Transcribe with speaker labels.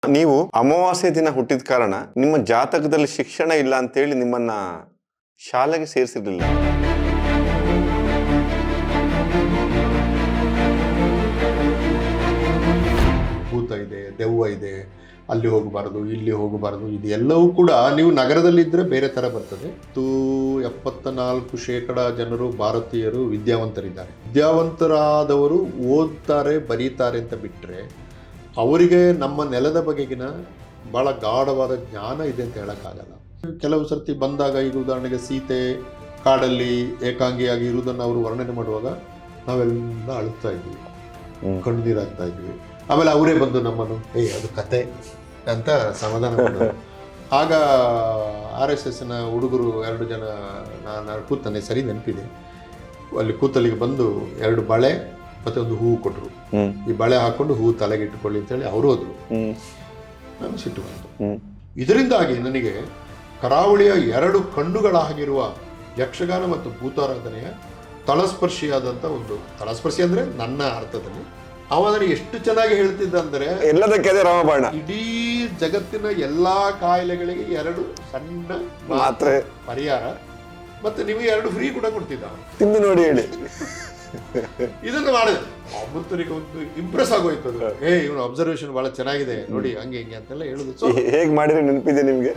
Speaker 1: ನೀವು ಅಮಾವಾಸ್ಯೆ ದಿನ ಹುಟ್ಟಿದ ಕಾರಣ ನಿಮ್ಮ ಜಾತಕದಲ್ಲಿ ಶಿಕ್ಷಣ ಇಲ್ಲ ಅಂತೇಳಿ ನಿಮ್ಮನ್ನ ಶಾಲೆಗೆ ಸೇರಿಸಿರ್ಲಿಲ್ಲ.
Speaker 2: ಭೂತ ಇದೆ, ದೆವ್ವ ಇದೆ, ಅಲ್ಲಿ ಹೋಗಬಾರದು, ಇಲ್ಲಿ ಹೋಗಬಾರದು, ಇದೆಲ್ಲವೂ ಕೂಡ ನೀವು ನಗರದಲ್ಲಿದ್ದರೆ ಬೇರೆ ಥರ ಬರ್ತದೆ. 74% ಜನರು ಭಾರತೀಯರು ವಿದ್ಯಾವಂತರಿದ್ದಾರೆ. ವಿದ್ಯಾವಂತರಾದವರು ಓದ್ತಾರೆ, ಬರೀತಾರೆ ಅಂತ ಬಿಟ್ಟರೆ ಅವರಿಗೆ ನಮ್ಮ ನೆಲದ ಬಗೆಗಿನ ಭಾಳ ಗಾಢವಾದ ಜ್ಞಾನ ಇದೆ ಅಂತ ಹೇಳೋಕ್ಕಾಗಲ್ಲ. ಕೆಲವು ಸರ್ತಿ ಬಂದಾಗ, ಈಗ ಉದಾಹರಣೆಗೆ ಸೀತೆ ಕಾಡಲ್ಲಿ ಏಕಾಂಗಿಯಾಗಿ ಇರುವುದನ್ನು ಅವರು ವರ್ಣನೆ ಮಾಡುವಾಗ ನಾವೆಲ್ಲ ಅಳುತ್ತಾ ಇದ್ವಿ, ಕಣ್ಣೀರಾಗ್ತಾ ಇದ್ವಿ. ಆಮೇಲೆ ಅವರೇ ಬಂದು ನಮ್ಮನ್ನು ಅದು ಕತೆ ಅಂತ ಸಮಾಧಾನ ಮಾಡೋದು. ಆಗ RSSನ ಹುಡುಗರು 2 ಜನ, ನಾನು ಕೂತನೆ ಸರಿ ನೆನಪಿದೆ, ಅಲ್ಲಿ ಕೂತಲ್ಲಿಗೆ ಬಂದು 2 ಬಳೆ ಮತ್ತೆ ಒಂದು ಹೂವು ಕೊಟ್ಟರು. ಈ ಬಳೆ ಹಾಕೊಂಡು ಹೂವು ತಲೆಗೆ ಇಟ್ಟುಕೊಳ್ಳಿ ಅಂತೇಳಿ ಅವರು ಹೋದ್ರು. ನಾನು ಸಿಟ್ಟು ಬಂತು. ಇದರಿಂದಾಗಿ ನನಗೆ ಕರಾವಳಿಯ 2 ಕಣ್ಣುಗಳಾಗಿರುವ ಯಕ್ಷಗಾನ ಮತ್ತು ಭೂತಾರಾಧನೆಯ ತಳಸ್ಪರ್ಶಿಯಾದಂಥ ಒಂದು, ತಳಸ್ಪರ್ಶಿ ಅಂದರೆ ನನ್ನ ಅರ್ಥದಲ್ಲಿ ಅವನು ಎಷ್ಟು ಚೆನ್ನಾಗಿ ಹೇಳ್ತಿದ್ದ ಅಂದರೆ,
Speaker 1: ಎಲ್ಲದಕ್ಕೆ ರಾಮಬಾಣ,
Speaker 2: ಇಡೀ ಜಗತ್ತಿನ ಎಲ್ಲಾ ಕಾಯಿಲೆಗಳಿಗೆ 2 ಸಣ್ಣ
Speaker 1: ಮಾತ್ರೆ
Speaker 2: ಪರಿಹಾರ, ಮತ್ತೆ ನಿಮಗೆ 2 ಫ್ರೀ ಕೂಡ ಕೊಡ್ತಿದ್ದ.
Speaker 1: ತಿಂದು ನೋಡಿ ಹೇಳಿ.
Speaker 2: ಇದನ್ನು ಮಾಡಿದೆ. ಅಮ್ಮಂತನಿಗೆ ಒಂದು ಇಂಪ್ರೆಸ್ ಆಗೋಯ್ತು ಅದು. ಇವನು ಅಬ್ಸರ್ವೇಷನ್ ಬಹಳ ಚೆನ್ನಾಗಿದೆ ನೋಡಿ, ಹಂಗೆ ಹಿಂಗೆ ಅಂತೆಲ್ಲ ಹೇಳುದು.
Speaker 1: ಹೇಗೆ ಮಾಡಿದ್ರೆ ನೆನಪಿದೆ ನಿಮ್ಗೆ?